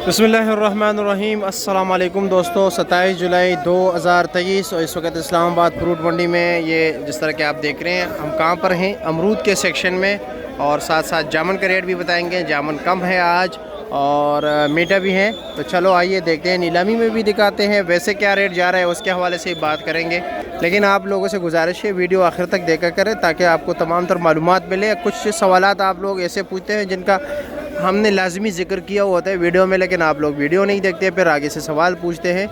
बिस्मिल्लाहिर्रहमानिर्रहीम। अस्सलाम वालेकुम दोस्तों, 27 जुलाई 2023 और इस वक्त इस्लामाबाद फ्रूट मंडी में ये जिस तरह के आप देख रहे हैं, हम कहाँ पर हैं? अमरूद के सेक्शन में, और साथ साथ जामुन का रेट भी बताएंगे। जामुन कम है आज और मीठा भी है, तो चलो आइए देखते हैं। नीलामी में भी दिखाते हैं वैसे क्या रेट जा रहा है, उसके हवाले से बात करेंगे। लेकिन आप लोगों से गुजारिश है वीडियो आखिर तक देखा करें ताकि आपको तमाम तर मालूमात मिले। कुछ सवालात आप लोग ऐसे पूछते हैं जिनका हमने लाजमी ज़िक्र किया होता है वीडियो में, लेकिन आप लोग वीडियो नहीं देखते, फिर आगे से सवाल पूछते हैं।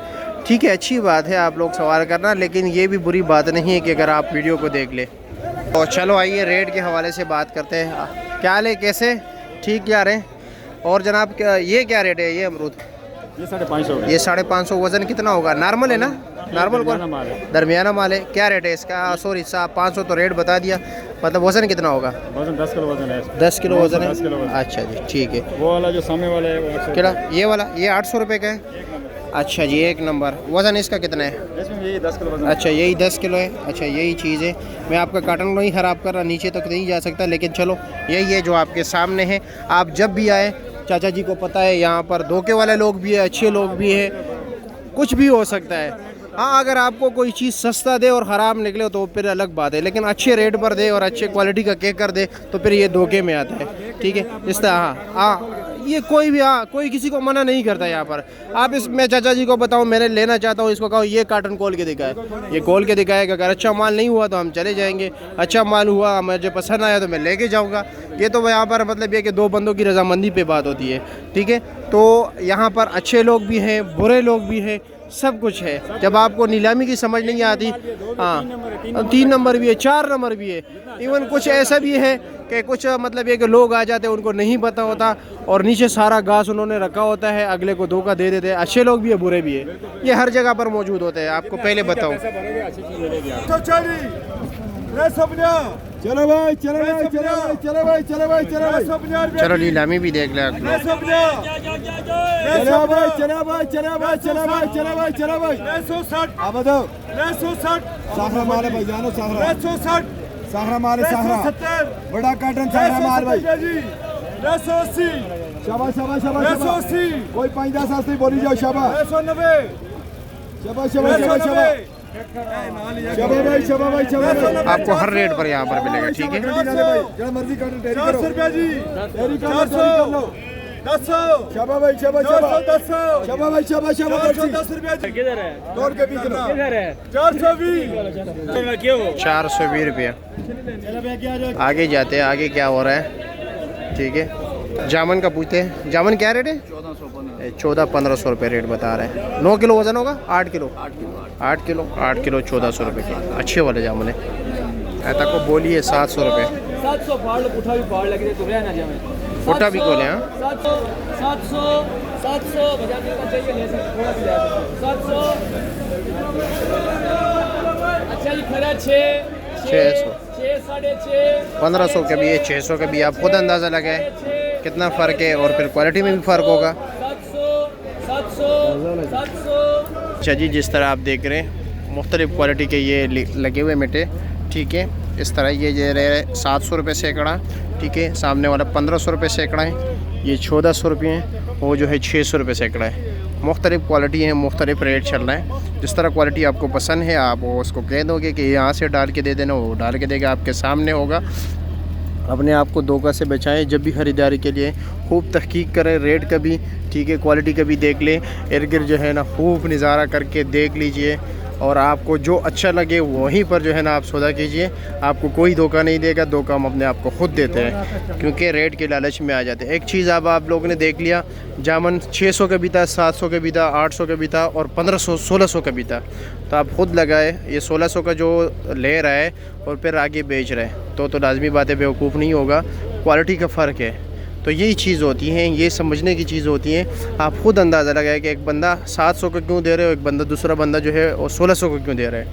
ठीक है, अच्छी बात है आप लोग सवाल करना, लेकिन ये भी बुरी बात नहीं है कि अगर आप वीडियो को देख ले। तो चलो आइए रेट के हवाले से बात करते हैं। क्या ले, कैसे ठीक क्या रहे? और जनाब ये क्या रेट है? ये अमरूद ये 550। ये 550। वज़न कितना होगा? नॉर्मल है ना? नॉर्मल को दरमियाना माल है। क्या रेट है इसका? सॉरी साहब, 500 तो रेट बता दिया, मतलब वज़न कितना होगा? वजन 10 किलो वजन है। 10 किलो वज़न है। 10 किलो वजन। अच्छा जी, ठीक है। वो वाला जो सामने वाला है वो 800। क्या ये वाला? ये 800 रुपये का है। अच्छा जी, एक नंबर। वज़न इसका कितना है? इसमें यही 10 किलो वजन। अच्छा, यही 10 किलो है। अच्छा, यही चीज़ है। मैं आपका काटन नहीं ख़राब कर रहा, नीचे तक नहीं जा सकता, लेकिन चलो यही है जो आपके सामने है। आप जब भी आए, चाचा जी को पता है यहाँ पर धोखे वाले लोग भी है, अच्छे लोग भी है, कुछ भी हो सकता है। हाँ, अगर आपको कोई चीज़ सस्ता दे और ख़राब निकले तो फिर अलग बात है, लेकिन अच्छे रेट पर दे और अच्छे क्वालिटी का केक कर दे तो फिर ये धोखे में आता है। ठीक है, इस तरह हाँ ये कोई भी कोई किसी को मना नहीं करता यहाँ पर। आप इस मैं चाचा जी को बताऊँ, मैंने लेना चाहता हूँ, इसको कहो ये कार्टन खोल के दिखाए, ये खोल के दिखाएगा। अगर अच्छा माल नहीं हुआ तो हम चले जाएंगे, अच्छा माल हुआ, मुझे पसंद आया तो मैं लेके जाऊँगा। ये तो यहाँ पर मतलब ये कि दो बंदों की रजामंदी पे बात होती है। ठीक है, तो यहाँ पर अच्छे लोग भी हैं, बुरे लोग भी हैं, सब कुछ है। जब आपको नीलामी की समझ नहीं आती, हाँ 3 नंबर भी है, 4 नंबर भी है। इवन कुछ ऐसा भी है कि कुछ मतलब ये कि लोग आ जाते हैं, उनको नहीं पता होता और नीचे सारा घास उन्होंने रखा होता है, अगले को धोखा दे देते हैं। अच्छे लोग भी है, बुरे भी है, ये हर जगह पर मौजूद होते हैं। आपको पहले बताऊँ। चलो भाई, चलो भाई, चलो भाई, चलो भाई, चलो भाई, चलो भाई, चलो नीलामी भी देख ले। चलो भाई, चलो भाई, चलो भाई, चलो भाई, चलो भाई, चलो भाई। 360 अब दो 360 साखरा माल है भाई, जानो साखरा 360 साखरा माल है, साखरा बड़ा काटन साखरा माल भाई। 380 शाबाश शाबाश शाबाश 380 कोई 50 सस्ती बोली जाओ। शाबाश 390 शाबाश शाबाश शाबाश शाबाश भाई, शबा भाई, शबा। आपको हर रेट पर यहाँ पर मिलेगा। ठीक है, जो मर्जी कर डेरी करो। 400 रुपया जी, डेरी कर लो। 1000 शबा भाई, शबा शबा 1000 शबा भाई, शबा शबा 10 रुपया जी। किधर है? दौड़ के बीच में किधर है? 420 क्यों? 420 रुपया। आगे जाते हैं, आगे क्या हो रहा है? ठीक है, जामुन का पूछते हैं। जामुन क्या रेट है? 1400-1500 रुपये रेट बता रहे हैं। 9 किलो वजन होगा? 8 किलो 8 किलो 1400 रुपये के अच्छे वाले जामुन है। ऐसा को बोलिए 700 रुपये। 700 फाड़ लो, पुठा भी फाड़ लगे तो रहना जामे। पुठा भी खोले। हाँ 700 बाजार का चाहिए, ले सकते थोड़ा सा 700। अच्छा जी, खरा 600 6.5 1500 का भी है, 600 का भी। आप खुद अंदाज़ा लगाए कितना फ़र्क है, और फिर क्वालिटी में भी फ़र्क होगा। 700। अच्छा जी, जिस तरह आप देख रहे हैं मुख्तलिफ़ क्वालिटी के ये लगे हुए मिटे। ठीक है, इस तरह ये जे रहे 700 रुपये सैकड़ा। ठीक है, सामने वाला 1500 रुपये सैकड़ा है, ये 1400 रुपये हैं, वो जो है 600 रुपये सैकड़ा है। मुख्तलिफ़ क्वालिटी है, मुख्तलिफ़ रेट चल रहा है। जिस तरह क्वालिटी आपको पसंद है आप वो उसको कह दोगे कि यहाँ से डाल के दे देना, वो डाल के देगा, आपके सामने होगा। अपने आप को धोखा से बचाएं। जब भी ख़रीदारी के लिए खूब तहकीक करें, रेट का भी, ठीक है, क्वालिटी का भी देख लें। इर्द गिर्द जो है ना खूब नज़ारा करके देख लीजिए, और आपको जो अच्छा लगे वहीं पर जो है ना आप सौदा कीजिए। आपको कोई धोखा नहीं देगा, धोखा हम अपने आप को खुद देते हैं, क्योंकि रेट के लालच में आ जाते हैं। एक चीज़ आप लोगों ने देख लिया, जामुन 600 का भी था, 700 का भी था, 800 का भी था, और 1500-1600 का भी था। तो आप खुद लगाए, ये 1600 का जो ले रहा है और फिर आगे बेच रहा है तो लाजमी बात है बेवकूफ़ नहीं होगा। क्वालिटी का फ़र्क है, तो यही चीज़ होती है, ये समझने की चीज़ होती है। आप खुद अंदाज़ा लगाए कि एक बंदा 700 का क्यों दे रहे हो, एक बंदा दूसरा बंदा जो है वो 1600 का क्यों दे रहा है।